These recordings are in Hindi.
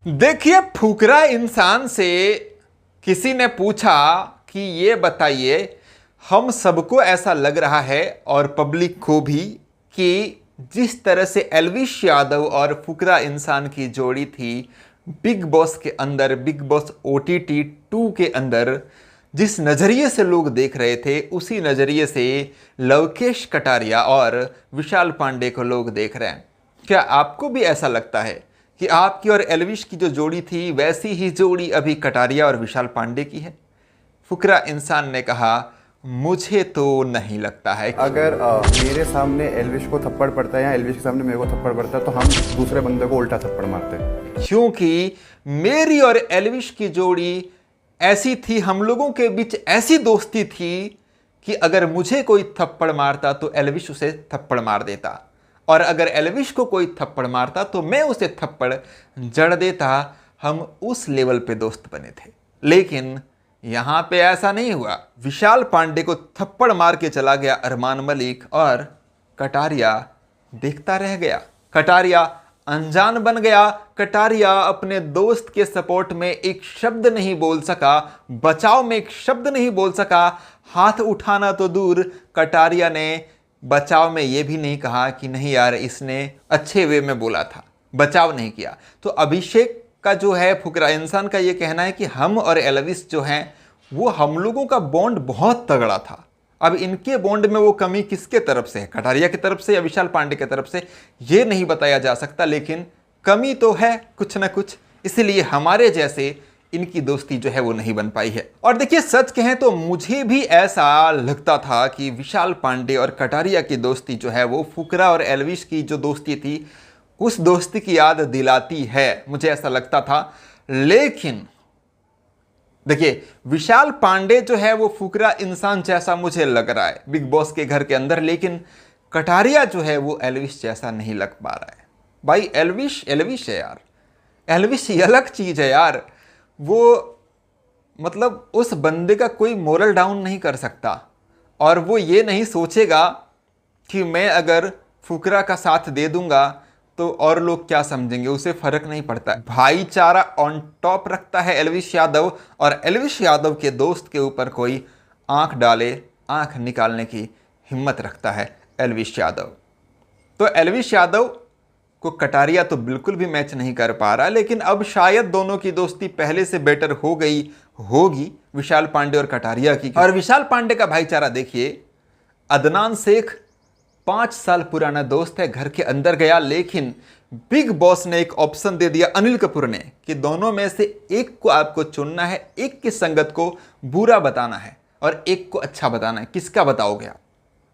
देखिए, फुकरा इंसान से किसी ने पूछा कि ये बताइए, हम सबको ऐसा लग रहा है और पब्लिक को भी कि जिस तरह से एल्विश यादव और फुकरा इंसान की जोड़ी थी बिग बॉस के अंदर, बिग बॉस OTT 2 के अंदर, जिस नज़रिए से लोग देख रहे थे उसी नज़रिए से लवकेश कटारिया और विशाल पांडे को लोग देख रहे हैं। क्या आपको भी ऐसा लगता है कि आपकी और एल्विश की जो जोड़ी थी वैसी ही जोड़ी अभी कटारिया और विशाल पांडे की है? फुकरा इंसान ने कहा, मुझे तो नहीं लगता है। अगर मेरे सामने एल्विश को थप्पड़ पड़ता है या एल्विश के सामने मेरे को थप्पड़ पड़ता है तो हम दूसरे बंदे को उल्टा थप्पड़ मारते हैं, क्योंकि मेरी और एल्विश की जोड़ी ऐसी थी, हम लोगों के बीच ऐसी दोस्ती थी कि अगर मुझे कोई थप्पड़ मारता तो एल्विश उसे थप्पड़ मार देता, और अगर एल्विश को कोई थप्पड़ मारता तो मैं उसे थप्पड़ जड़ देता। हम उस लेवल पे दोस्त बने थे। लेकिन यहां पे ऐसा नहीं हुआ। विशाल पांडे को थप्पड़ मार के चला गया अरमान मलिक और कटारिया देखता रह गया। कटारिया अनजान बन गया। कटारिया अपने दोस्त के सपोर्ट में एक शब्द नहीं बोल सका, बचाव में एक शब्द नहीं बोल सका। हाथ उठाना तो दूर, कटारिया ने बचाव में यह भी नहीं कहा कि नहीं यार इसने अच्छे वे में बोला था, बचाव नहीं किया। तो अभिषेक का जो है, फुकरा इंसान का ये कहना है कि हम और एल्विश जो हैं वो हम लोगों का बॉन्ड बहुत तगड़ा था। अब इनके बॉन्ड में वो कमी किसके तरफ से है, कटारिया की तरफ से या विशाल पांडे की तरफ से, ये नहीं बताया जा सकता, लेकिन कमी तो है कुछ ना कुछ। इसलिए हमारे जैसे इनकी दोस्ती जो है वो नहीं बन पाई है। और देखिए, सच कहें तो मुझे भी ऐसा लगता था कि विशाल पांडे और कटारिया की दोस्ती जो है वो फुकरा और एल्विश की जो दोस्ती थी उस दोस्ती की याद दिलाती है, मुझे ऐसा लगता था। लेकिन देखिए, विशाल पांडे जो है वो फुकरा इंसान जैसा मुझे लग रहा है बिग बॉस के घर के अंदर, लेकिन कटारिया जो है वो एल्विश जैसा नहीं लग पा रहा है। भाई एल्विश एल्विश है यार, एल्विश ये अलग चीज है यार। वो मतलब उस बंदे का कोई मोरल डाउन नहीं कर सकता, और वो ये नहीं सोचेगा कि मैं अगर फुकरा का साथ दे दूंगा तो और लोग क्या समझेंगे, उसे फर्क नहीं पड़ता। भाईचारा ऑन टॉप रखता है एल्विश यादव, और एल्विश यादव के दोस्त के ऊपर कोई आंख डाले, आंख निकालने की हिम्मत रखता है एल्विश यादव। तो एल्विश यादव को कटारिया तो बिल्कुल भी मैच नहीं कर पा रहा, लेकिन अब शायद दोनों की दोस्ती पहले से बेटर हो गई होगी, विशाल पांडे और कटारिया की। और विशाल पांडे का भाईचारा देखिए, अदनान शेख 5 साल पुराना दोस्त है, घर के अंदर गया, लेकिन बिग बॉस ने एक ऑप्शन दे दिया अनिल कपूर ने कि दोनों में से एक को आपको चुनना है, एक की संगत को बुरा बताना है और एक को अच्छा बताना है। किसका बताओगे आप?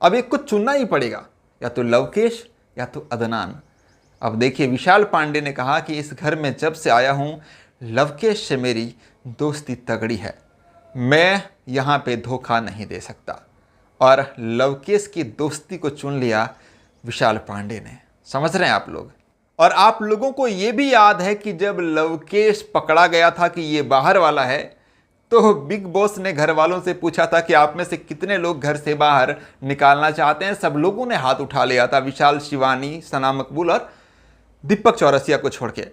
अब एक को चुनना ही पड़ेगा, या तो लवकेश या तो अदनान। अब देखिए, विशाल पांडे ने कहा कि इस घर में जब से आया हूं लवकेश से मेरी दोस्ती तगड़ी है, मैं यहां पे धोखा नहीं दे सकता, और लवकेश की दोस्ती को चुन लिया विशाल पांडे ने। समझ रहे हैं आप लोग? और आप लोगों को यह भी याद है कि जब लवकेश पकड़ा गया था कि ये बाहर वाला है, तो बिग बॉस ने घर वालों से पूछा था कि आप में से कितने लोग घर से बाहर निकालना चाहते हैं। सब लोगों ने हाथ उठा लिया था, विशाल, शिवानी, सना मकबूल और दीपक चौरसिया को छोड़ के।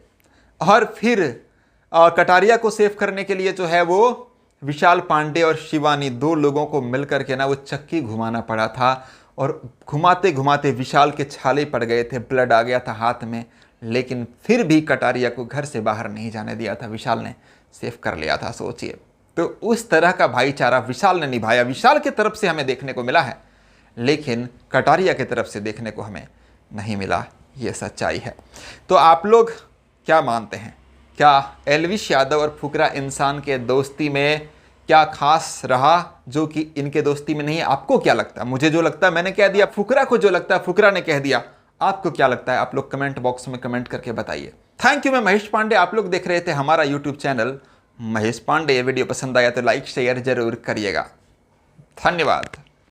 और फिर कटारिया को सेव करने के लिए जो है वो विशाल पांडे और शिवानी, 2 लोगों को मिलकर के ना वो चक्की घुमाना पड़ा था, और घुमाते घुमाते विशाल के छाले पड़ गए थे, ब्लड आ गया था हाथ में, लेकिन फिर भी कटारिया को घर से बाहर नहीं जाने दिया था, विशाल ने सेव कर लिया था। सोचिए, तो उस तरह का भाईचारा विशाल ने निभाया। विशाल की तरफ से हमें देखने को मिला है, लेकिन कटारिया की तरफ से देखने को हमें नहीं मिला, ये सच्चाई है। तो आप लोग क्या मानते हैं? क्या एल्विश यादव और फुकरा इंसान के दोस्ती में क्या खास रहा जो कि इनके दोस्ती में नहीं है? आपको क्या लगता है? मुझे जो लगता है मैंने कह दिया, फुकरा को जो लगता है फुकरा ने कह दिया। आपको क्या लगता है? आप लोग कमेंट बॉक्स में कमेंट करके बताइए। Thank you. मैं महेश पांडे, आप लोग देख रहे थे हमारा YouTube channel Mahesh Pandey. Video पसंद आया तो लाइक शेयर जरूर करिएगा। धन्यवाद।